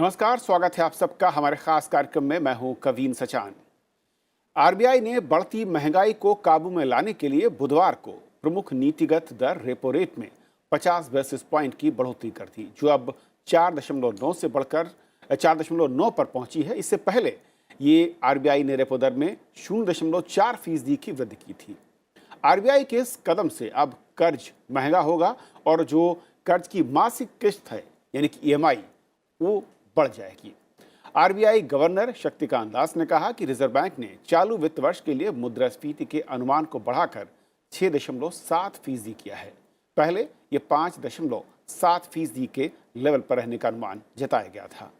नमस्कार, स्वागत है आप सबका हमारे खास कार्यक्रम में। मैं हूं कवीन सचान। आरबीआई ने बढ़ती महंगाई को काबू में लाने के लिए बुधवार को प्रमुख नीतिगत दर रेपो रेट में 50 बेसिस पॉइंट की बढ़ोतरी कर दी, जो अब 4.9 से बढ़कर 4.9 पर पहुंची है। इससे पहले ये आरबीआई ने रेपो दर में 0.4% की वृद्धि की थी। आरबीआई के इस कदम से अब कर्ज महंगा होगा और जो कर्ज की मासिक किस्त है यानी कि ईएमआई वो बढ़ जाएगी। आरबीआई गवर्नर शक्तिकांत दास ने कहा कि रिजर्व बैंक ने चालू वित्त वर्ष के लिए मुद्रास्फीति के अनुमान को बढ़ाकर 6.7% किया है। पहले ये 5.7% के लेवल पर रहने का अनुमान जताया गया था।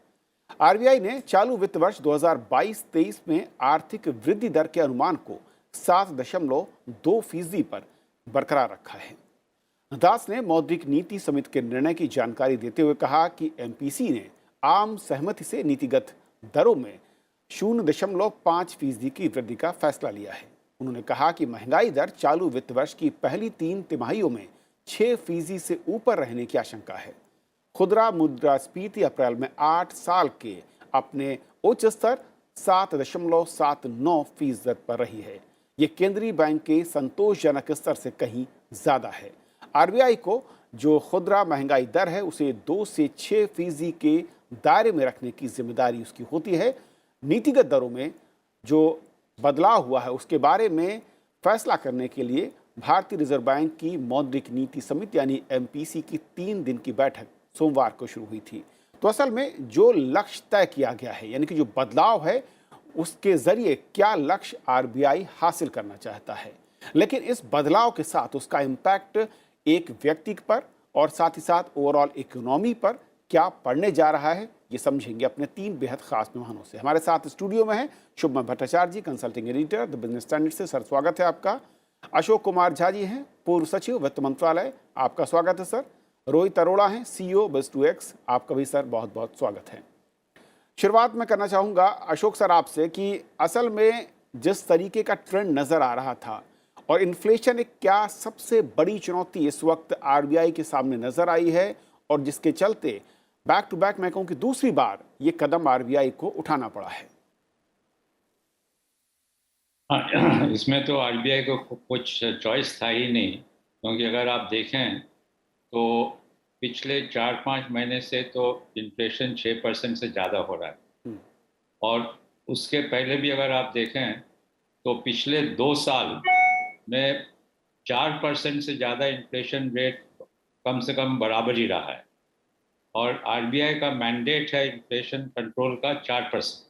आरबीआई ने चालू वित्त वर्ष 2022-23 में आर्थिक वृद्धि दर के अनुमान को 7.2% पर बरकरार रखा है। दास ने मौद्रिक नीति समिति के निर्णय की जानकारी देते हुए कहा कि एमपीसी ने आम सहमति से नीतिगत दरों में 0.5% की वृद्धि का फैसला लिया है। उन्होंने कहा कि महंगाई दर चालू वित्त वर्ष की पहली 3 तिमाहियों में 6% से ऊपर रहने की आशंका है। खुदरा मुद्रास्फीति अप्रैल में 8 साल के अपने उच्च स्तर 7.79% पर रही है। ये केंद्रीय बैंक के संतोषजनक स्तर से कहीं ज्यादा है। आरबीआई को जो खुदरा महंगाई दर है उसे 2 से 6% के दायरे में रखने की जिम्मेदारी उसकी होती है। नीतिगत दरों में जो बदलाव हुआ है उसके बारे में फैसला करने के लिए भारतीय रिजर्व बैंक की मौद्रिक नीति समिति यानी एमपीसी की 3 दिन की बैठक सोमवार को शुरू हुई थी। तो असल में जो लक्ष्य तय किया गया है यानी कि जो बदलाव है उसके जरिए क्या लक्ष्य आरबीआई हासिल करना चाहता है, लेकिन इस बदलाव के साथ उसका इम्पैक्ट एक व्यक्ति पर और साथ ही साथ ओवरऑल इकोनॉमी पर क्या पड़ने जा रहा है, ये समझेंगे अपने 3 बेहद खास मेहमानों से। हमारे साथ स्टूडियो में हैं Shubham Bhattacharya ji, consulting editor the Business Standard से, सर स्वागत है आपका। अशोक कुमार झा जी हैं, पूर्व सचिव वित्त मंत्रालय, आपका स्वागत है सर। रोहित अरोड़ा हैं, सीईओ Biz2X, आपका भी सर बहुत बहुत स्वागत है। शुरुआत मैं करना चाहूँगा अशोक सर आपसे कि असल में जिस तरीके का ट्रेंड नज़र आ रहा था और इन्फ्लेशन एक क्या सबसे बड़ी चुनौती इस वक्त आरबीआई के सामने नजर आई है और जिसके चलते बैक टू बैक मैं कहूं कि दूसरी बार ये कदम आरबीआई को उठाना पड़ा है। हाँ, इसमें तो आरबीआई को कुछ चॉइस था ही नहीं, क्योंकि अगर आप देखें तो पिछले 4-5 महीने से तो इन्फ्लेशन 6% से ज़्यादा हो रहा है। और उसके पहले भी अगर आप देखें तो पिछले 2 साल में 4% से ज़्यादा इन्फ्लेशन रेट कम से कम बराबर ही रहा है। और आरबीआई का मैंडेट है इन्फ्लेशन कंट्रोल का 4%।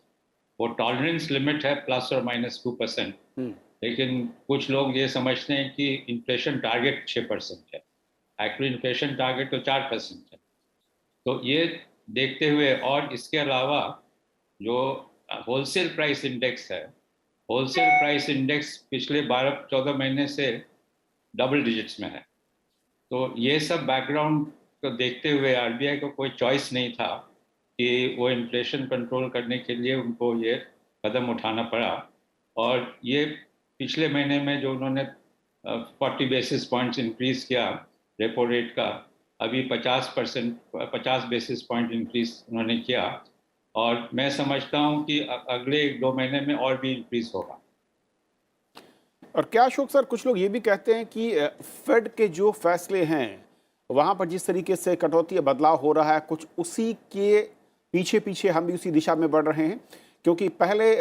वो टॉलरेंस लिमिट है ±2%। लेकिन कुछ लोग ये समझते हैं कि इन्फ्लेशन टारगेट 6% है, एक्चुअली इन्फ्लेशन टारगेट तो 4% है। तो ये देखते हुए और इसके अलावा जो होलसेल प्राइस इंडेक्स है, होलसेल प्राइस इंडेक्स पिछले 12-14 महीने से डबल डिजिट्स में है। तो ये सब बैकग्राउंड को देखते हुए आरबीआई को कोई चॉइस नहीं था कि वो इन्फ्लेशन कंट्रोल करने के लिए उनको ये कदम उठाना पड़ा। और ये पिछले महीने में जो उन्होंने 40 बेसिस पॉइंट्स इंक्रीज किया रेपो रेट का, अभी 50 बेसिस पॉइंट इंक्रीज उन्होंने किया। और मैं समझता हूँ कि अगले 1-2 महीने में और भी इंक्रीज होगा। और क्या अशोक सर, कुछ लोग ये भी कहते हैं कि फेड के जो फैसले हैं वहां पर जिस तरीके से कटौती या बदलाव हो रहा है, कुछ उसी के पीछे पीछे हम भी उसी दिशा में बढ़ रहे हैं, क्योंकि पहले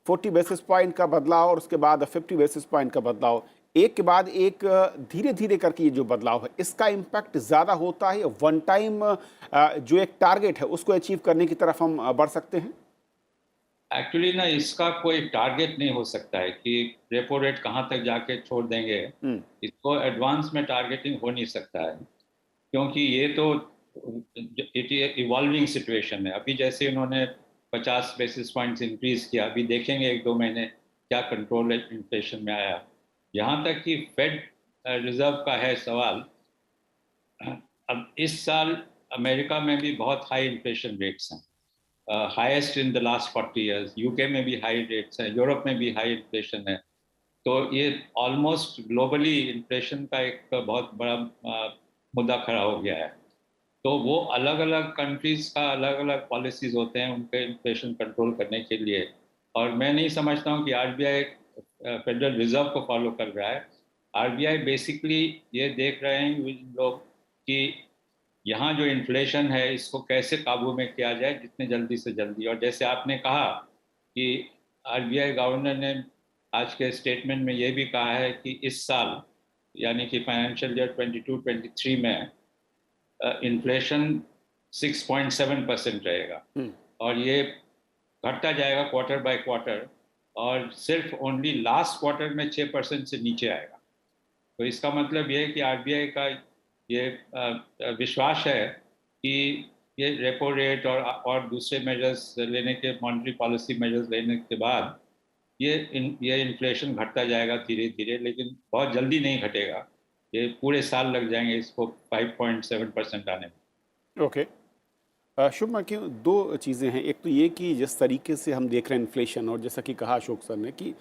40 बेसिस पॉइंट का बदलाव और उसके बाद 50 बेसिस पॉइंट का बदलाव, एक के बाद एक धीरे धीरे करके ये जो बदलाव है इसका इम्पैक्ट ज़्यादा होता है। वन टाइम जो एक टारगेट है उसको अचीव करने की तरफ हम बढ़ सकते हैं। एक्चुअली ना इसका कोई टारगेट नहीं हो सकता है कि रेपो रेट कहाँ तक जाके छोड़ देंगे। इसको एडवांस में टारगेटिंग हो नहीं सकता है, क्योंकि ये तो इट इवॉल्विंग सिचुएशन है। अभी जैसे उन्होंने 50 बेसिस पॉइंट्स इंक्रीज किया, अभी देखेंगे 1-2 महीने क्या कंट्रोल इन्फ्लेशन में आया। यहाँ तक कि फेड रिजर्व का है सवाल। अब इस साल अमेरिका में भी बहुत हाई इन्फ्लेशन रेट्स हैं, highest in the last 40 years. UK में भी हाई रेट्स हैं, यूरोप में भी हाई इन्फ्लेशन है। तो ये ऑलमोस्ट ग्लोबली इन्फ्लेशन का एक बहुत बड़ा मुद्दा खड़ा हो गया है। तो वो अलग अलग कंट्रीज का अलग अलग पॉलिसीज होते हैं उनके इन्फ्लेशन कंट्रोल करने के लिए। और मैं नहीं समझता हूँ कि आरबीआई फेडरल रिजर्व को फॉलो कर रहा है। आरबीआई बेसिकली ये देख रहे हैं लोग कि यहाँ जो इन्फ्लेशन है इसको कैसे काबू में किया जाए जितने जल्दी से जल्दी। और जैसे आपने कहा कि आरबीआई गवर्नर ने आज के स्टेटमेंट में ये भी कहा है कि इस साल यानी कि फाइनेंशियल ईयर 22-23 में इन्फ्लेशन 6.7% रहेगा और ये घटता जाएगा क्वार्टर बाय क्वार्टर और सिर्फ ओनली लास्ट क्वार्टर में 6% से नीचे आएगा। तो इसका मतलब ये है कि आरबीआई का ये विश्वास है कि ये रेपो रेट और दूसरे मेजर्स लेने के मॉनेटरी पॉलिसी मेजर्स लेने के बाद ये इन्फ्लेशन घटता जाएगा धीरे धीरे, लेकिन बहुत जल्दी नहीं घटेगा। ये पूरे साल लग जाएंगे इसको 5.7% आने में। ओके। शुभम की दो चीज़ें हैं। एक तो ये कि जिस तरीके से हम देख रहे हैं इन्फ्लेशन, और जैसा कि कहा अशोक सर ने कि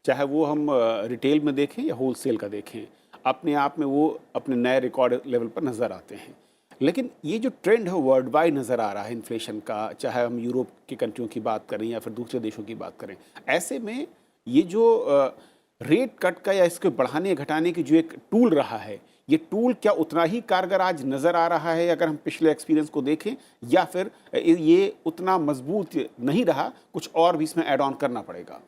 चाहे वो हम रिटेल में देखें या होलसेल का देखें, अपने आप में वो अपने नए रिकॉर्ड लेवल पर नज़र आते हैं। लेकिन ये जो ट्रेंड है वर्ल्ड वाइड नज़र आ रहा है इन्फ्लेशन का, चाहे हम यूरोप की कंट्रियों की बात करें या फिर दूसरे देशों की बात करें, ऐसे में ये जो रेट कट का या इसके बढ़ाने घटाने की जो एक टूल रहा है, ये टूल क्या उतना ही कारगर आज नज़र आ रहा है अगर हम पिछले एक्सपीरियंस को देखें, या फिर ये उतना मजबूत नहीं रहा, कुछ और भी इसमें ऐड ऑन करना पड़ेगा?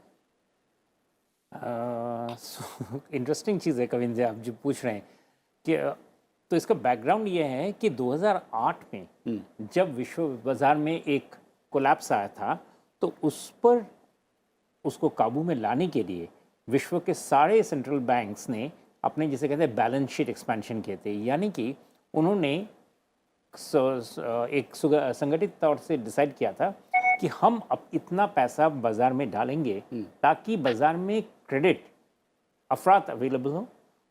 इंटरेस्टिंग चीज़ है कविंद्र, आप जो पूछ रहे हैं कि तो इसका बैकग्राउंड ये है कि 2008 में जब विश्व बाजार में एक कोलैप्स आया था, तो उस पर उसको काबू में लाने के लिए विश्व के सारे सेंट्रल बैंक्स ने अपने जिसे कहते हैं बैलेंस शीट एक्सपेंशन किए थे। यानी कि उन्होंने एक संगठित तौर से डिसाइड किया था कि हम अब इतना पैसा बाजार में डालेंगे ताकि बाजार में क्रेडिट अफरात अवेलेबल हो,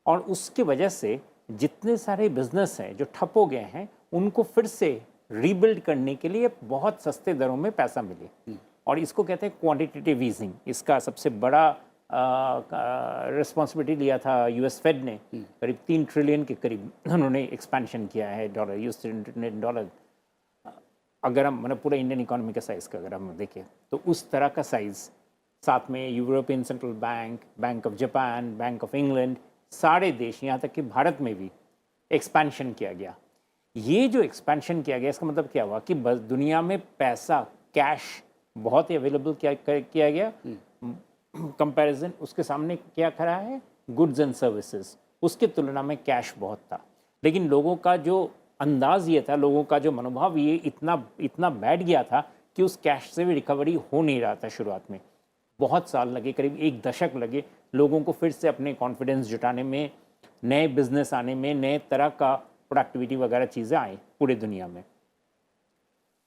और उसके वजह से जितने सारे बिजनेस हैं जो ठप हो गए हैं उनको फिर से रीबिल्ड करने के लिए बहुत सस्ते दरों में पैसा मिले। और इसको कहते हैं क्वांटिटेटिव ईजिंग। इसका सबसे बड़ा रिस्पॉन्सिबिलिटी लिया था यूएस फेड ने, करीब 3 ट्रिलियन के करीब उन्होंने एक्सपेंशन किया है डॉलर, यूएस डॉलर। अगर हम मतलब पूरा इंडियन इकोनॉमी का साइज़ का अगर हम देखें तो उस तरह का साइज़, साथ में European central bank, bank of Japan, bank of England, सारे देश, यहाँ तक कि भारत में भी एक्सपेंशन किया गया। ये जो एक्सपेंशन किया गया इसका मतलब क्या हुआ कि बस दुनिया में पैसा, कैश बहुत ही अवेलेबल किया गया। कंपैरिजन उसके सामने क्या खड़ा है, गुड्स एंड सर्विसेज, उसके तुलना में कैश बहुत था। लेकिन लोगों का जो अंदाज ये था, लोगों का जो मनोभाव ये इतना बैठ गया था कि उस कैश से भी रिकवरी हो नहीं रहा था। शुरुआत में बहुत साल लगे, करीब 1 दशक लगे लोगों को फिर से अपने कॉन्फिडेंस जुटाने में, नए बिजनेस आने में, नए तरह का प्रोडक्टिविटी वगैरह चीज़ें आई पूरे दुनिया में।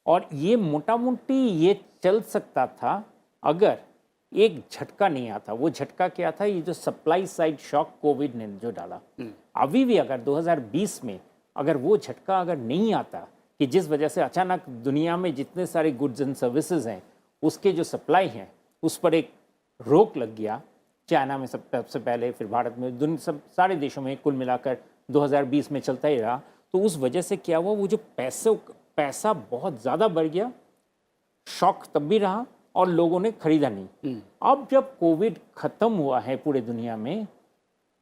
और ये मोटा मोटी ये चल सकता था अगर एक झटका नहीं आता। वो झटका क्या था, ये जो सप्लाई साइड शॉक कोविड ने जो डाला। अभी भी अगर 2020 में अगर वो झटका अगर नहीं आता कि जिस वजह से अचानक दुनिया में जितने सारे गुड्स एंड सर्विसेज हैं उसके जो सप्लाई हैं उस पर एक रोक लग गया, चाइना में सबसे पहले, फिर भारत में, सब सारे देशों में कुल मिलाकर 2020 में चलता ही रहा। तो उस वजह से क्या हुआ, वो जो पैसा बहुत ज़्यादा बढ़ गया, शॉक तब भी रहा और लोगों ने खरीदा नहीं। अब जब कोविड ख़त्म हुआ है पूरे दुनिया में,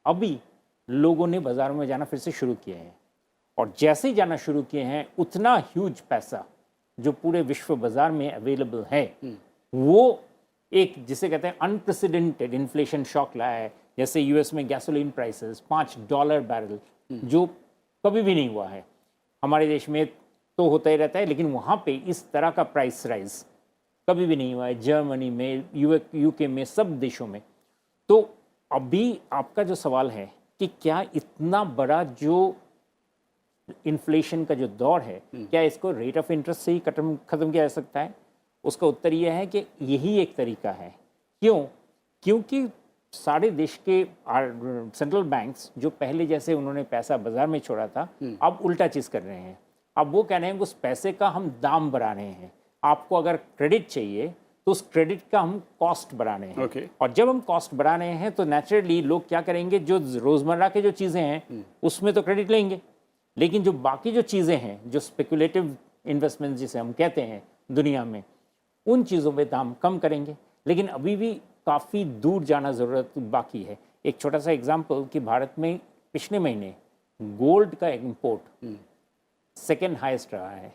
अभी लोगों ने बाज़ारों में जाना फिर से शुरू किए हैं, और जैसे ही जाना शुरू किए हैं उतना ह्यूज पैसा जो पूरे विश्व बाज़ार में अवेलेबल है वो एक जिसे कहते हैं अनप्रेसिडेंटेड इन्फ्लेशन शॉक लाया है। जैसे यूएस में गैसोलीन प्राइसेस $5 बैरल, जो कभी भी नहीं हुआ है। हमारे देश में तो होता ही रहता है, लेकिन वहाँ पे इस तरह का प्राइस राइज कभी भी नहीं हुआ है। जर्मनी में, यूके में, सब देशों में। तो अभी आपका जो सवाल है कि क्या इतना बड़ा जो इन्फ्लेशन का जो दौर है, क्या इसको रेट ऑफ इंटरेस्ट से ही खत्म किया जा सकता है? उसका उत्तर यह है कि यही एक तरीका है। क्यों? क्योंकि सारे देश के सेंट्रल बैंक्स जो पहले जैसे उन्होंने पैसा बाजार में छोड़ा था, अब उल्टा चीज़ कर रहे हैं। अब वो कह रहे हैं कि उस पैसे का हम दाम बढ़ा रहे हैं। आपको अगर क्रेडिट चाहिए तो उस क्रेडिट का हम कॉस्ट बढ़ा रहे हैं। और जब हम कॉस्ट बढ़ा रहे हैं तो नेचुरली लोग क्या करेंगे, जो रोज़मर्रा के जो चीज़ें हैं उसमें तो क्रेडिट लेंगे, लेकिन जो बाकी जो चीज़ें हैं, जो स्पेकुलेटिव इन्वेस्टमेंट जिसे हम कहते हैं दुनिया में, उन चीज़ों पे दाम कम करेंगे। लेकिन अभी भी काफ़ी दूर जाना ज़रूरत बाकी है। एक छोटा सा एग्जांपल कि भारत में पिछले महीने गोल्ड का इंपोर्ट सेकेंड हाईएस्ट रहा है।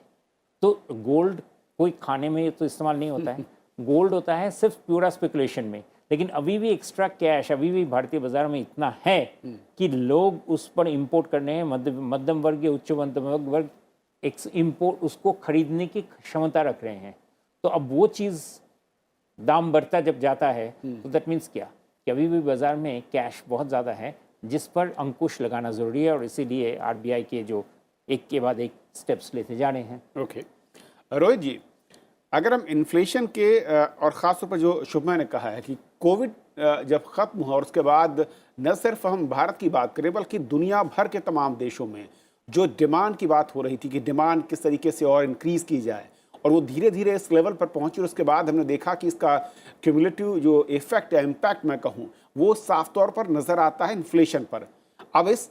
तो गोल्ड कोई खाने में तो इस्तेमाल नहीं होता है, गोल्ड होता है सिर्फ प्यूरा स्पेकुलेशन में। लेकिन अभी भी एक्स्ट्रा कैश अभी भी भारतीय बाजार में इतना है कि लोग उस पर इंपोर्ट करने हैं, मध्यम वर्ग या उच्च मध्यम वर्ग इंपोर्ट उसको खरीदने की क्षमता रख रहे हैं। तो अब वो चीज़ दाम बढ़ता जब जाता है तो दैट मीन्स क्या कि अभी भी बाजार में कैश बहुत ज़्यादा है, जिस पर अंकुश लगाना ज़रूरी है। और इसीलिए आरबीआई के जो एक के बाद एक स्टेप्स लेते जा रहे हैं। ओके रोहित जी, अगर हम इन्फ्लेशन के और ख़ास तौर पर जो शुभमा ने कहा है कि कोविड जब ख़त्म हुआ और उसके बाद न सिर्फ हम भारत की बात करें बल्कि दुनिया भर के तमाम देशों में जो डिमांड की बात हो रही थी कि डिमांड किस तरीके से और इंक्रीज़ की जाए, और वो धीरे धीरे इस लेवल पर पहुंची और उसके बाद हमने देखा कि इसका क्यूमुलेटिव जो इफेक्ट है, इम्पैक्ट मैं कहूँ, वो साफ तौर पर नज़र आता है इन्फ्लेशन पर। अब इस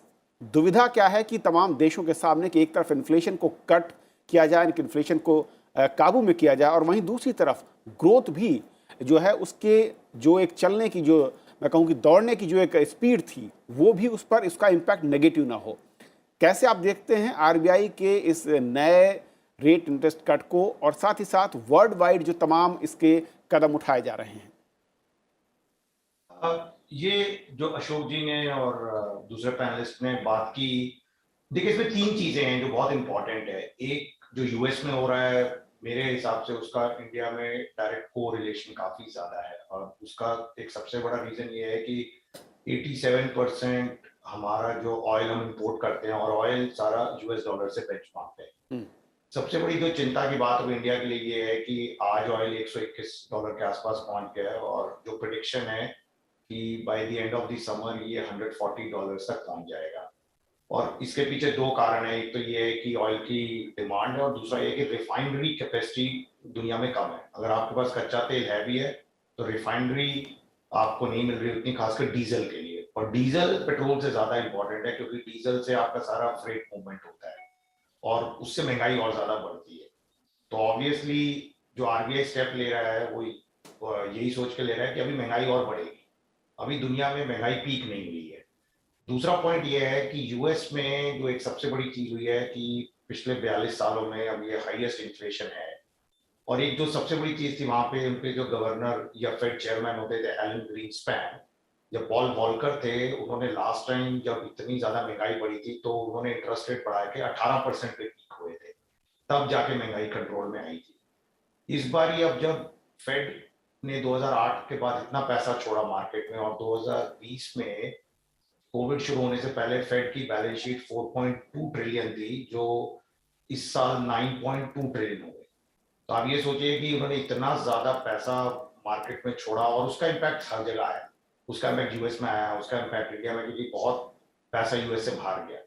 दुविधा क्या है कि तमाम देशों के सामने कि एक तरफ इन्फ्लेशन को कट किया जाए, इन्फ्लेशन को काबू में किया जाए, और वहीं दूसरी तरफ ग्रोथ भी जो है उसके जो एक चलने की जो मैं कहूँ कि दौड़ने की जो एक स्पीड थी वो भी उस पर इसका इम्पैक्ट नेगेटिव ना हो। कैसे आप देखते हैं आरबीआई के इस नए रेट इंटरेस्ट कट को, और साथ ही साथ वर्ल्ड वाइड जो तमाम इसके कदम उठाए जा रहे हैं? ये जो अशोक जी ने और दूसरे पैनलिस्ट ने बात की, देखिए इसमें तीन चीजें हैं जो बहुत इंपॉर्टेंट है। एक जो यूएस में हो रहा है, मेरे हिसाब से उसका इंडिया में डायरेक्ट को रिलेशन काफी ज्यादा है, और उसका एक सबसे बड़ा रीजन ये है कि 87% हमारा जो ऑयल हम इंपोर्ट करते हैं, और ऑयल सारा यूएस डॉलर से बेंचमार्क है। सबसे बड़ी जो चिंता की बात अब इंडिया के लिए ये है कि आज ऑयल $121 के आसपास पहुंच गया है, और जो प्रेडिक्शन है कि by the end of the summer ये $140 तक पहुंच जाएगा। और इसके पीछे दो कारण है, एक तो ये है कि ऑयल की डिमांड है, और दूसरा ये कि रिफाइनरी कैपेसिटी दुनिया में कम है। अगर आपके पास कच्चा तेल है भी है तो रिफाइनरी आपको नहीं मिल रही उतनी, खासकर डीजल के लिए। और डीजल पेट्रोल से ज्यादा इंपॉर्टेंट है, क्योंकि डीजल से आपका सारा फ्रेट मूवमेंट होता है और उससे महंगाई और ज्यादा बढ़ती है। तो ऑब्वियसली जो आरबीआई स्टेप ले रहा है वो यही सोच के ले रहा है कि अभी महंगाई और बढ़ेगी, अभी दुनिया में महंगाई पीक नहीं हुई है। दूसरा पॉइंट ये है कि यूएस में जो एक सबसे बड़ी चीज हुई है कि पिछले 42 सालों में अब ये हाईएस्ट इन्फ्लेशन है। और एक जो सबसे बड़ी चीज थी वहां पे, उनके जो गवर्नर या फेड चेयरमैन होते थे एलन ग्रीनस्पैन, जब पॉल वॉल्कर थे, उन्होंने लास्ट टाइम जब इतनी ज्यादा महंगाई बढ़ी थी तो उन्होंने इंटरेस्ट रेट बढ़ा के 18% पे पीक हुए थे, तब जाके महंगाई कंट्रोल में आई थी। इस बार अब जब फेड ने 2008 के बाद इतना पैसा छोड़ा मार्केट में, और 2020 में कोविड शुरू होने से पहले फेड की बैलेंस शीट 4.2 ट्रिलियन थी, जो इस साल 9.2 ट्रिलियन हो गई। तो आप ये सोचिए कि उन्होंने इतना ज्यादा पैसा मार्केट में छोड़ा, और उसका इम्पैक्ट हर जगह आया। उसका इम्पैक्ट यूएस में आया, उसका इम्पैक्ट इंडिया में, क्योंकि बहुत पैसा यूएस से बाहर गया।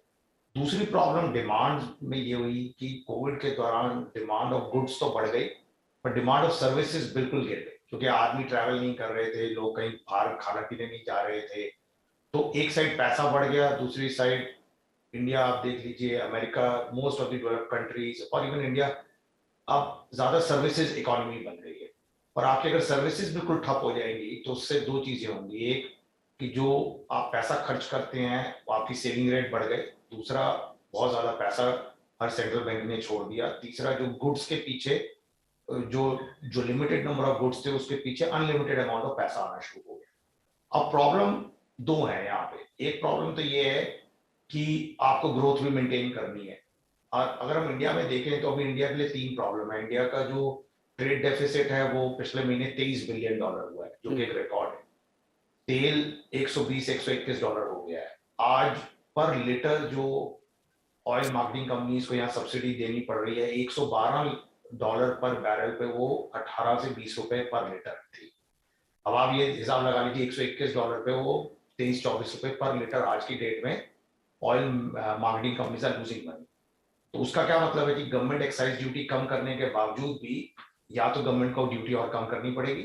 दूसरी प्रॉब्लम डिमांड में ये हुई कि कोविड के दौरान डिमांड ऑफ गुड्स तो बढ़ गई, पर डिमांड ऑफ सर्विसेज बिल्कुल गिर गई, क्योंकि आदमी ट्रैवल नहीं कर रहे थे, लोग कहीं बाहर खाना पीने नहीं जा रहे थे। तो एक साइड पैसा बढ़ गया, दूसरी साइड इंडिया आप देख लीजिए, America, most of the developed countries और इवन इंडिया अब ज्यादा सर्विसेज इकोनॉमी बन गई है। और आपकी अगर सर्विसेज बिल्कुल ठप हो जाएंगी तो उससे दो चीजें होंगी, एक कि जो आप पैसा खर्च करते हैं वो आपकी सेविंग रेट बढ़ गए, दूसरा बहुत ज्यादा पैसा हर सेंट्रल बैंक ने छोड़ दिया, तीसरा जो गुड्स के पीछे जो लिमिटेड नंबर ऑफ गुड्स थे उसके पीछे अनलिमिटेड अमाउंट ऑफ पैसा आना शुरू हो गया। अब प्रॉब्लम दो है यहाँ पे। एक प्रॉब्लम तो ये है कि आपको ग्रोथ भी मेंटेन करनी है, और अगर हम इंडिया में देखें तो अभी इंडिया के लिए तीन प्रॉब्लम है। इंडिया का जो ट्रेड डेफिसिट है वो पिछले महीने $23 बिलियन हुआ है, जो कि एक रिकॉर्ड है। तेल $120-121 हो गया है। आज पर लीटर जो ऑयल मार्केटिंग कंपनीज को यहाँ सब्सिडी देनी पड़ रही है, $112 पर बैरल पे, वो 18 से 20 रुपए पर लीटर थी। अब आप ये हिसाब लगा लीजिए, $121 पे वो 23-24 रुपए पर लीटर आज की डेट में oil marketing companies are losing money. तो उसका क्या मतलब है कि गवर्नमेंट एक्साइज ड्यूटी कम करने के बावजूद भी या तो गवर्नमेंट को ड्यूटी और कम करनी पड़ेगी,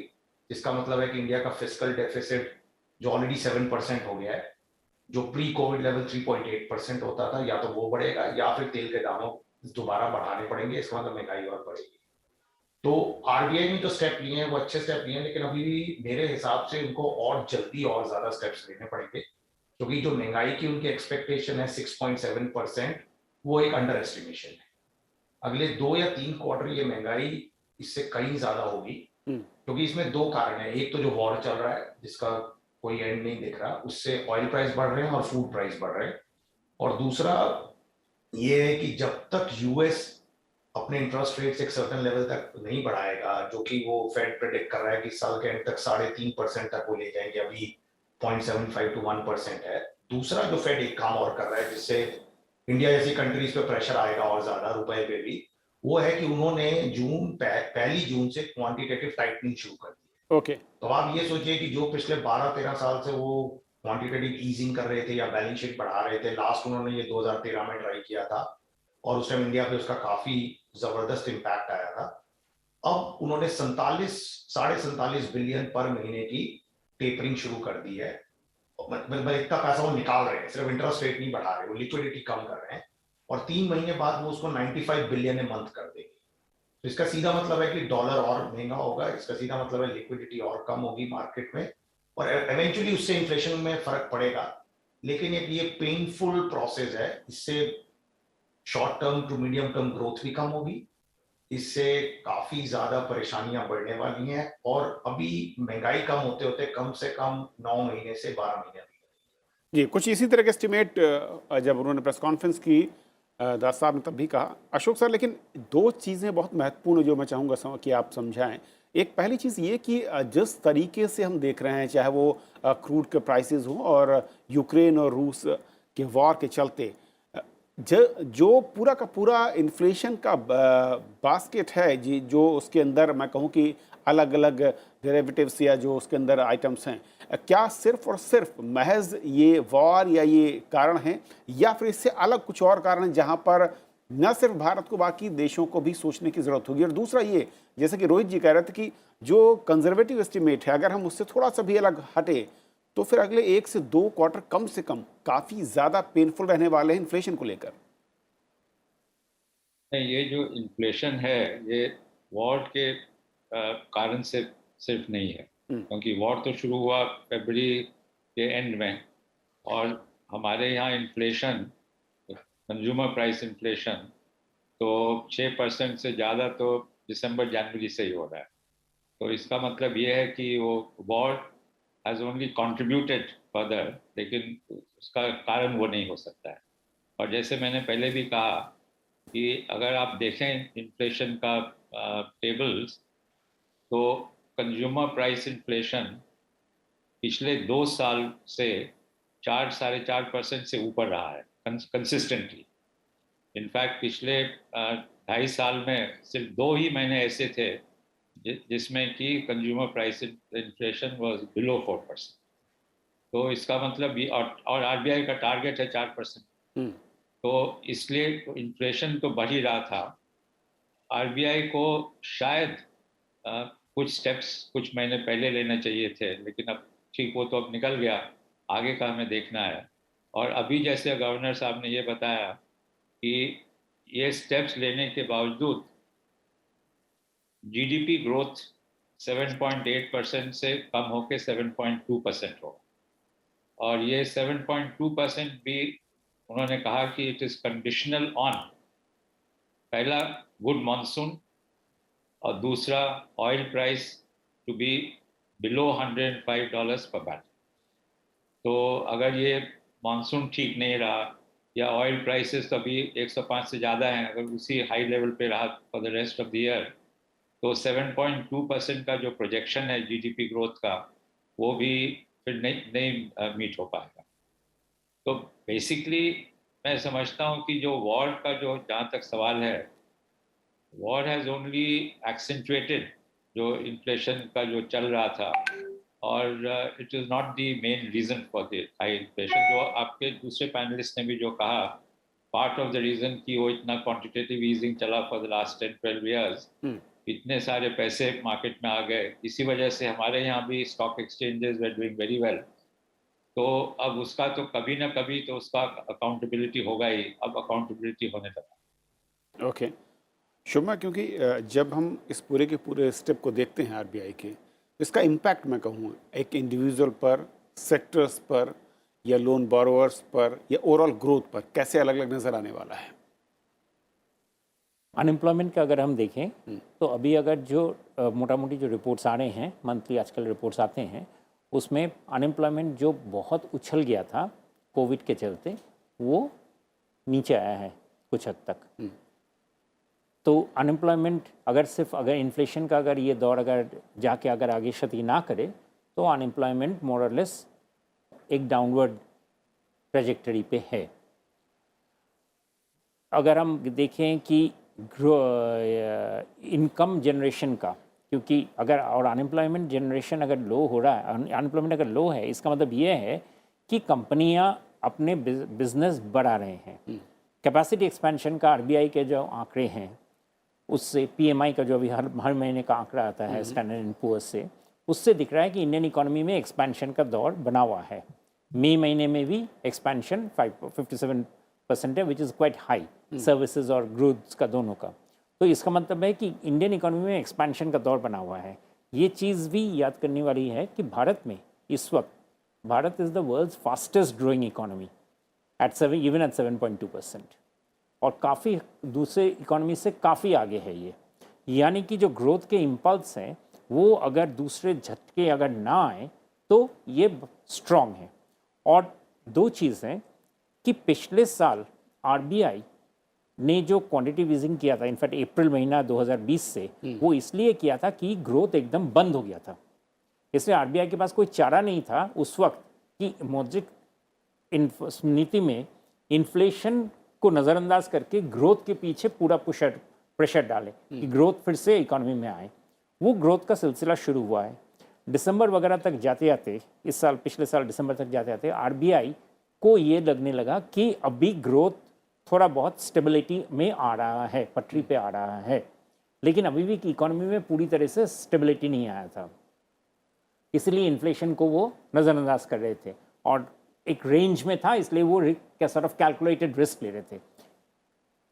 जिसका मतलब है कि इंडिया का फिस्कल डेफिसिट जो ऑलरेडी 7% हो गया है, जो प्री कोविड लेवल 3.8% होता था, या तो वो बढ़ेगा या फिर तेल के दामों दोबारा बढ़ाने पड़ेंगे, इसका मतलब महंगाई और बढ़ेगी। तो आरबीआई ने जो स्टेप लिए हैं वो अच्छे स्टेप लिए हैं, लेकिन अभी भी मेरे हिसाब से उनको और जल्दी और ज्यादा स्टेप्स लेने पड़ेंगे, क्योंकि जो महंगाई की उनकी एक्सपेक्टेशन है 6.7%, वो एक अंडर एस्टिमेशन है। अगले 2 या 3 क्वार्टर ये महंगाई इससे कहीं ज्यादा होगी, क्योंकि इसमें 2 कारण है। एक तो जो वॉर चल रहा है जिसका कोई एंड नहीं दिख रहा, उससे ऑयल प्राइस बढ़ रहे हैं और फूड प्राइस बढ़ रहे हैं। और दूसरा ये है कि जब तक यूएस अपने इंटरेस्ट रेट एक सर्टेन लेवल तक नहीं बढ़ाएगा, जो कि वो फेड प्रेडिक्ट कर रहा है कि साल के एंड तक 3.5% तक वो ले जाएंगे, अभी 0.75 to 1% है। दूसरा जो फेड एक काम और कर रहा है जिससे इंडिया जैसी कंट्रीज पे प्रेशर आएगा और ज्यादा रुपए पे भी, वो है कि उन्होंने पहली जून से क्वांटिटेटिव टाइटनिंग शुरू कर दी। ओके। तो आप ये सोचिए कि जो पिछले 12-13 साल से वो क्वांटिटेटिव ईजिंग कर रहे थे या बैलेंस शीट बढ़ा रहे थे, लास्ट उन्होंने ये 2013 में ट्राई किया था और उस टाइम इंडिया पे उसका काफी जबरदस्त इम्पैक्ट आया था। अब उन्होंने 47 बिलियन पर महीने की टेपरिंग शुरू कर दी है। मतलब इतना पैसा वो निकाल रहे हैं, सिर्फ इंटरेस्ट रेट नहीं बढ़ा रहे, वो लिक्विडिटी कम कर रहे हैं, और 3 महीने बाद वो उसको 95 बिलियन ए मंथ कर देंगे। तो इसका सीधा मतलब है कि डॉलर और महंगा होगा, इसका सीधा मतलब है लिक्विडिटी और कम होगी मार्केट में, और एवेंचुअली उससे इन्फ्लेशन में फर्क पड़ेगा। लेकिन एक ये पेनफुल प्रोसेस है, इससे short term to medium term growth भी कम होगी, इससे काफी ज्यादा परेशानियां बढ़ने वाली हैं, और अभी महंगाई कम होते होते कम से कम 9 महीने से 12 महीने जी, कुछ इसी तरह के एस्टिमेट जब उन्होंने प्रेस कॉन्फ्रेंस की दास साहब ने तब भी कहा अशोक सर। लेकिन 2 चीज़ें बहुत महत्वपूर्ण जो मैं चाहूँगा कि आप समझाएं। एक पहली चीज़ ये कि जिस तरीके से हम देख रहे हैं, चाहे वो क्रूड के प्राइसेस हों और यूक्रेन और रूस के वॉर के चलते जो पूरा का पूरा इन्फ्लेशन का बास्केट है जी, जो उसके अंदर मैं कहूँ कि अलग अलग डेरिवेटिव्स या जो उसके अंदर आइटम्स हैं, क्या सिर्फ और सिर्फ महज ये वॉर या ये कारण हैं, या फिर इससे अलग कुछ और कारण हैं जहाँ पर न सिर्फ भारत को बाकी देशों को भी सोचने की ज़रूरत होगी? और दूसरा ये, जैसे कि रोहित जी कह रहे थे कि जो कंजर्वेटिव एस्टिमेट है, अगर हम उससे थोड़ा सा भी अलग हटे तो फिर अगले 1 से 2 क्वार्टर कम से कम काफ़ी ज़्यादा पेनफुल रहने वाले हैं इन्फ्लेशन को लेकर। नहीं, ये जो इन्फ्लेशन है ये वॉर के कारण से सिर्फ नहीं है, क्योंकि वॉर तो शुरू हुआ फरवरी के एंड में, और हमारे यहाँ इन्फ्लेशन, कंज्यूमर प्राइस इन्फ्लेशन तो 6% से ज़्यादा तो दिसंबर जनवरी से ही हो रहा है। तो इसका मतलब ये है कि वो war has only contributed further, लेकिन उसका कारण वो नहीं हो सकता है। और जैसे मैंने पहले भी कहा कि अगर आप देखें इन्फ्लेशन का टेबल्स, तो कंज्यूमर प्राइस इन्फ्लेशन पिछले 2 साल से 4-4.5% से ऊपर रहा है कंसिस्टेंटली। इनफैक्ट पिछले 2.5 साल में सिर्फ 2 ही महीने ऐसे थे जिसमें कि consumer price inflation was below 4%। तो इसका मतलब ये, और आरबीआई का टारगेट है 4%। तो इसलिए तो इन्फ्लेशन तो बढ़ ही रहा था। आरबीआई को शायद कुछ स्टेप्स कुछ महीने पहले लेना चाहिए थे, लेकिन अब ठीक, वो तो अब निकल गया, आगे का हमें देखना है। और अभी जैसे गवर्नर साहब ने ये बताया कि ये स्टेप्स लेने के बावजूद जीडीपी ग्रोथ 7.8% से कम होकर 7.2% हो, और ये 7.2% भी उन्होंने कहा कि इट इज कंडीशनल ऑन, पहला गुड मानसून, और दूसरा oil price to be below $105 per barrel. तो अगर ये मानसून ठीक नहीं रहा या ऑयल प्राइसेस तो अभी 105 से ज़्यादा हैं, अगर उसी हाई लेवल पे रहा for the rest of the year, तो 7.2% का जो प्रोजेक्शन है जीडीपी ग्रोथ का, वो भी फिर नहीं मीट हो पाएगा। तो बेसिकली मैं समझता हूँ कि जो वॉर का जो जहाँ तक सवाल है, वॉर हैज़ ओनली एक्सेंचुएटेड जो इन्फ्लेशन का जो चल रहा था, और it is not the main reason for the high inflation. जो आपके दूसरे पैनलिस्ट ने भी जो कहा, पार्ट ऑफ द रीज़न कि वो इतना क्वांटिटेटिव ईजिंग चला फॉर द लास्ट 10-12 ईयर्स, इतने सारे पैसे मार्केट में आ गए, इसी वजह से हमारे यहाँ भी stock exchanges were doing very well. तो अब उसका तो कभी ना कभी तो उसका अकाउंटेबिलिटी होगा ही, अब अकाउंटेबिलिटी होने लगा। ओके शुभमा, क्योंकि जब हम इस पूरे के पूरे स्टेप को देखते हैं आरबीआई के, इसका इम्पैक्ट मैं कहूँ एक इंडिविजुअल पर, सेक्टर्स पर, या लोन बोरोवर्स पर, या ओवरऑल ग्रोथ पर कैसे अलग अलग नज़र आने वाला है? अनएम्प्लॉयमेंट का अगर हम देखें तो अभी अगर जो मोटा मोटी जो रिपोर्ट्स आ रहे हैं, मंथली आजकल रिपोर्ट्स आते हैं, उसमें अनएम्प्लॉयमेंट जो बहुत उछल गया था कोविड के चलते, वो नीचे आया है कुछ हद तक। तो अनएम्प्लॉयमेंट अगर सिर्फ अगर इन्फ्लेशन का अगर ये दौर अगर जाके अगर आगे क्षति ना करे तो अनएम्प्लॉयमेंट मोर और लेस एक डाउनवर्ड ट्रेजेक्टरी पे है। अगर हम देखें कि इनकम जनरेशन का, क्योंकि अगर और अनएम्प्लॉयमेंट जनरेशन अगर लो हो रहा है, अनएम्प्लॉयमेंट अगर लो है, इसका मतलब ये है कि कंपनियां अपने बिजनेस बढ़ा रहे हैं। कैपेसिटी एक्सपेंशन का आरबीआई के जो आंकड़े हैं, उससे पीएमआई का जो अभी हर महीने का आंकड़ा आता है स्टैंडर्ड एंड पुअर्स से, उससे दिख रहा है कि इंडियन इकोनॉमी में एक्सपेंशन का दौर बना हुआ है। मई महीने में भी एक्सपेंशन 57% है, which is quite high, services और गुड्स का दोनों का। तो इसका मतलब है कि इंडियन इकोनॉमी में एक्सपेंशन का दौर बना हुआ है। ये चीज़ भी याद करने वाली है कि भारत में इस वक्त Bharat is the world's fastest growing economy even at 7.2%, और काफ़ी दूसरे इकोनॉमी से काफ़ी आगे है ये। यानी कि जो ग्रोथ के इम्पल्स हैं वो अगर दूसरे झटके अगर ना आए तो ये स्ट्रॉन्ग है। और दो चीज़ हैं कि पिछले साल आरबीआई ने जो क्वांटिटेटिव ईजिंग किया था, इनफैक्ट अप्रैल महीना 2020 से, वो इसलिए किया था कि ग्रोथ एकदम बंद हो गया था। इसलिए आरबीआई के पास कोई चारा नहीं था उस वक्त कि मौद्रिक नीति में इन्फ्लेशन को नज़रअंदाज करके ग्रोथ के पीछे पूरा प्रेशर डाले कि ग्रोथ फिर से इकोनॉमी में आए। वो ग्रोथ का सिलसिला शुरू हुआ है। दिसंबर वगैरह तक जाते जाते, इस साल पिछले साल दिसंबर तक जाते जाते आरबीआई को ये लगने लगा कि अभी ग्रोथ थोड़ा बहुत स्टेबिलिटी में आ रहा है, पटरी पे आ रहा है। लेकिन अभी भी इकोनॉमी में पूरी तरह से स्टेबिलिटी नहीं आया था, इसलिए इन्फ्लेशन को वो नज़रअंदाज कर रहे थे और एक रेंज में था, इसलिए वो सॉर्ट ऑफ कैलकुलेटेड रिस्क ले रहे थे।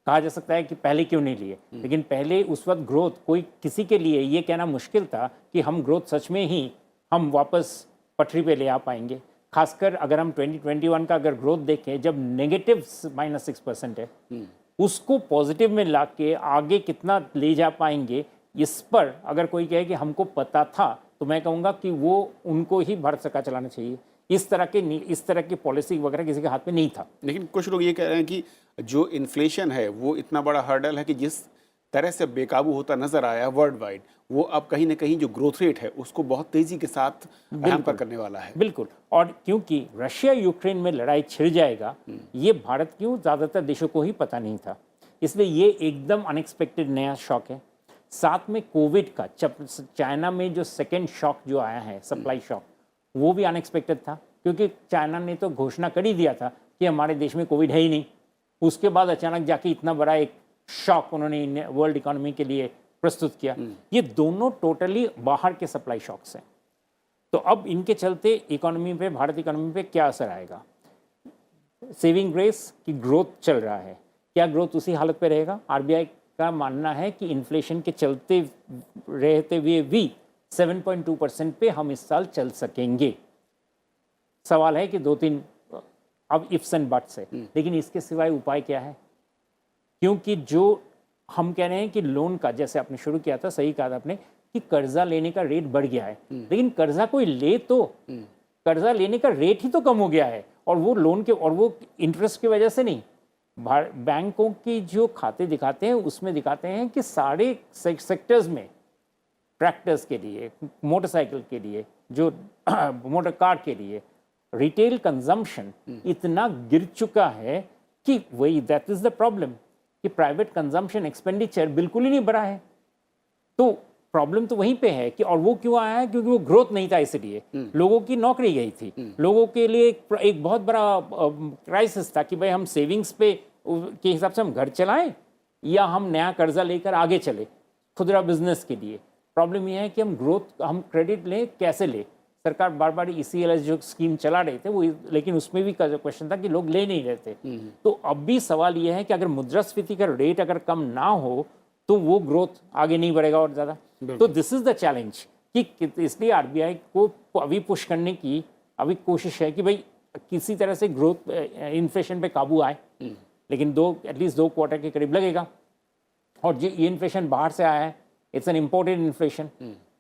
कहा जा सकता है कि पहले क्यों नहीं लिए, लेकिन पहले उस वक्त ग्रोथ कोई किसी के लिए ये कहना मुश्किल था कि हम ग्रोथ सच में ही हम वापस पटरी पे ले आ पाएंगे। खासकर अगर हम 2021 का अगर ग्रोथ देखें, जब नेगेटिव -6% है, उसको पॉजिटिव में ला के आगे कितना ले जा पाएंगे, इस पर अगर कोई कहे कि हमको पता था, तो मैं कहूँगा कि वो उनको ही भारत सरकार चलाना चाहिए। इस तरह की पॉलिसी वगैरह किसी के हाथ में नहीं था। लेकिन कुछ लोग ये कह रहे हैं कि जो इन्फ्लेशन है वो इतना बड़ा हर्डल है कि जिस तरह से बेकाबू होता नजर आया वर्ल्ड वाइड, वो अब कहीं ना कहीं जो ग्रोथ रेट है उसको बहुत तेजी के साथ हैम्पर करने वाला है। बिल्कुल, और क्योंकि रशिया यूक्रेन में लड़ाई छिड़ जाएगा, ये भारत क्यों ज़्यादातर देशों को ही पता नहीं था, इसलिए ये एकदम अनएक्सपेक्टेड नया शॉक है। साथ में कोविड का चाइना में जो सेकेंड शॉक जो आया है, सप्लाई शॉक, वो भी अनएक्सपेक्टेड था, क्योंकि चाइना ने तो घोषणा कर ही दिया था कि हमारे देश में कोविड है ही नहीं। उसके बाद अचानक जाके इतना बड़ा एक शॉक उन्होंने वर्ल्ड इकोनॉमी के लिए प्रस्तुत किया। ये दोनों टोटली बाहर के सप्लाई शॉक्स हैं। तो अब इनके चलते इकोनॉमी पे, भारत इकोनॉमी पे क्या असर आएगा? सेविंग ग्रेस की ग्रोथ चल रहा है, क्या ग्रोथ उसी हालत पे रहेगा? आरबीआई का मानना है कि इन्फ्लेशन के चलते रहते हुए भी 7.2% पे हम इस साल चल सकेंगे। सवाल है कि 2-3 अब इफ्स एंड बट्स है, लेकिन इसके सिवाय उपाय क्या है? क्योंकि जो हम कह रहे हैं कि लोन का, जैसे आपने शुरू किया था, सही कहा आपने कि कर्जा लेने का रेट बढ़ गया है, लेकिन कर्जा कोई ले तो कर्जा लेने का रेट ही तो कम हो गया है, और वो लोन के और वो इंटरेस्ट की वजह से नहीं। बैंकों की जो खाते दिखाते हैं उसमें दिखाते हैं कि सारे सेक्टर्स में, ट्रैक्टर्स के लिए, मोटरसाइकिल के लिए, जो मोटर कार के लिए, रिटेल कंजम्पशन इतना गिर चुका है कि वही दैट इज द प्रॉब्लम कि प्राइवेट कंजम्पशन एक्सपेंडिचर बिल्कुल ही नहीं बढ़ा है। तो प्रॉब्लम तो वहीं पे है कि, और वो क्यों आया है? क्योंकि वो ग्रोथ नहीं था, इसलिए लोगों की नौकरी गई थी, लोगों के लिए एक बहुत बड़ा क्राइसिस था कि भाई हम सेविंग्स पे के हिसाब से हम घर चलाएं या हम नया कर्जा लेकर आगे चले खुदरा बिजनेस के लिए। प्रॉब्लम यह है कि हम ग्रोथ, हम क्रेडिट लें कैसे लें? सरकार बार बार ECLS जो स्कीम चला रहे थे वो, लेकिन उसमें भी क्वेश्चन था कि लोग ले नहीं रहे थे। तो अब भी सवाल ये है कि अगर मुद्रास्फीति का रेट अगर कम ना हो तो वो ग्रोथ आगे नहीं बढ़ेगा और ज़्यादा। तो दिस इज़ द चैलेंज कि इसलिए RBI को अभी पुश करने की अभी कोशिश है कि भाई किसी तरह से ग्रोथ इन्फ्लेशन पे काबू आए, लेकिन एटलीस्ट 2 क्वार्टर के करीब लगेगा। और ये इन्फ्लेशन बाहर से आया है, इट्स एन इम्पोर्टेड इन्फ्लेशन,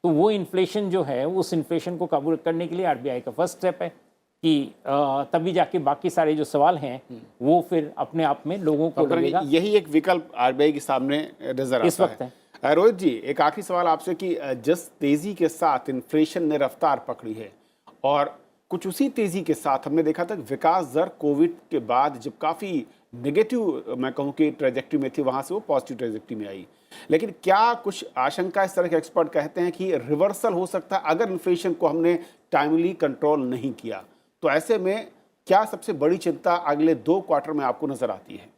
तो वो इन्फ्लेशन जो है उस इन्फ्लेशन को काबू करने के लिए RBI का फर्स्ट स्टेप है कि तभी जाके बाकी सारे जो सवाल हैं वो फिर अपने आप में लोगों को लगेगा। यही एक विकल्प RBI के सामने नजर इस आता वक्त है। रोहित जी, एक आखिरी सवाल आपसे कि जिस तेजी के साथ इन्फ्लेशन ने रफ्तार पकड़ी है और कुछ उसी तेजी के साथ हमने देखा था कि विकास दर कोविड के बाद जब काफ़ी नेगेटिव मैं कहूँ कि ट्रेजेक्ट्री में थी, वहाँ से वो पॉजिटिव ट्रेजेक्ट्री में आई, लेकिन क्या कुछ आशंका इस तरह के एक्सपर्ट कहते हैं कि रिवर्सल हो सकता है अगर इन्फ्लेशन को हमने टाइमली कंट्रोल नहीं किया? तो ऐसे में क्या सबसे बड़ी चिंता अगले 2 क्वार्टर में आपको नजर आती है?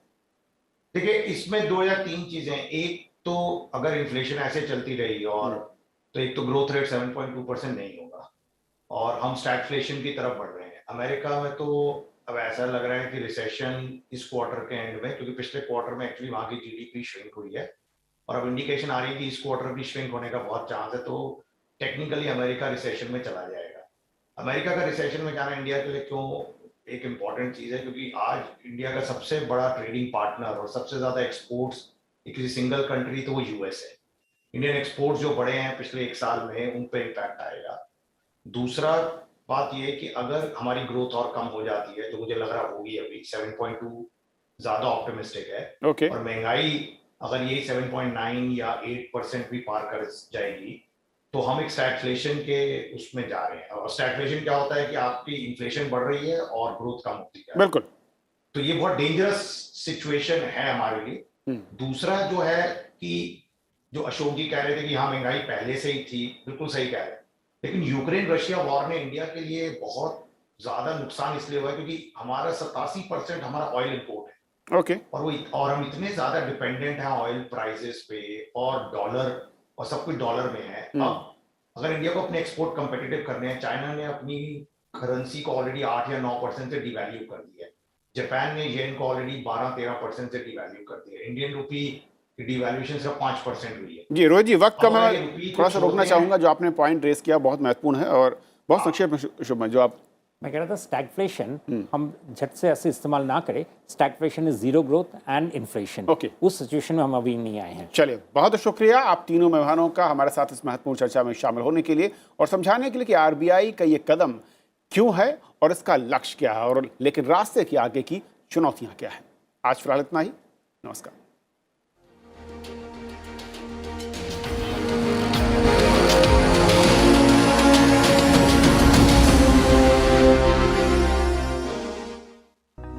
देखिए, इसमें 2 या 3 चीजें। एक तो अगर इन्फ्लेशन ऐसे चलती रही और तो एक तो ग्रोथ रेट 7.2% नहीं होगा और हम स्टैगफ्लेशन की तरफ बढ़ रहे हैं। अमेरिका में तो अब ऐसा लग रहा है कि रिसेशन इस क्वार्टर के एंड में, क्योंकि पिछले क्वार्टर में एक्चुअली वहां की GDP श्रिंक हुई है और अब इंडिकेशन आ रही है कि इस क्वार्टर भी श्रिंक होने का बहुत चांस है, तो टेक्निकली अमेरिका रिसेशन में चला जाएगा। अमेरिका का रिसेशन में जाना इंडिया के लिए क्यों एक इम्पॉर्टेंट चीज है, क्योंकि आज इंडिया का सबसे बड़ा ट्रेडिंग पार्टनर और सबसे ज्यादा एक्सपोर्ट्स किसी सिंगल कंट्री तो वो US है। इंडियन एक्सपोर्ट्स जो बढ़े हैं पिछले 1 साल में उन पे इम्पैक्ट आएगा। दूसरा बात ये है कि अगर हमारी ग्रोथ और कम हो जाती है, तो मुझे लग रहा होगी, अभी 7.2 ज्यादा ऑप्टिमिस्टिक है। और महंगाई अगर यही 7.9 या 8% भी पार कर जाएगी तो हम एक स्टैगफ्लेशन के उसमें जा रहे हैं। और स्टैगफ्लेशन क्या होता है कि आपकी इन्फ्लेशन बढ़ रही है और ग्रोथ कम होती है। बिल्कुल। तो ये बहुत डेंजरस सिचुएशन है हमारे लिए। दूसरा जो है कि जो अशोक जी कह रहे थे कि हाँ महंगाई पहले से ही थी, बिल्कुल सही कह रहे हैं, लेकिन यूक्रेन रशिया वॉर ने इंडिया के लिए बहुत ज्यादा नुकसान इसलिए हुआ है क्योंकि हमारा 87% हमारा ऑयल इंपोर्ट है। और हम इतने ज्यादा डिपेंडेंट हैं ऑयल प्राइसेस पे और डॉलर और सब कुछ डॉलर में है। अब अगर इंडिया को अपने एक्सपोर्ट कंपेटिटिव करने हैं, चाइना ने अपनी करेंसी को ऑलरेडी 8 या 9% से डिवैल्यू कर दिया है। जापान ने येन को ऑलरेडी 12-13% से डिवैल्यू कर दिया है। इंडियन रुपी की डिवैल्यूएशन सिर्फ 5% हुई है। जी रोहित जी, वक्त कम है, थोड़ा सा रोकना चाहूंगा। जो आपने पॉइंट रेस किया बहुत महत्वपूर्ण है और बहुत संक्षेप में शुभमन, जो आप मैं कह रहा था स्टैगफ्लेशन हम झट से ऐसे इस्तेमाल ना करें। Stagflation is zero growth and inflation. उस सिचुएशन में हम अभी नहीं आए हैं। चलिए, बहुत शुक्रिया आप तीनों मेहमानों का हमारे साथ इस महत्वपूर्ण चर्चा में शामिल होने के लिए और समझाने के लिए कि RBI का ये कदम क्यों है और इसका लक्ष्य क्या है, और लेकिन रास्ते के आगे की चुनौतियां क्या है। आज फिलहाल इतना ही। नमस्कार।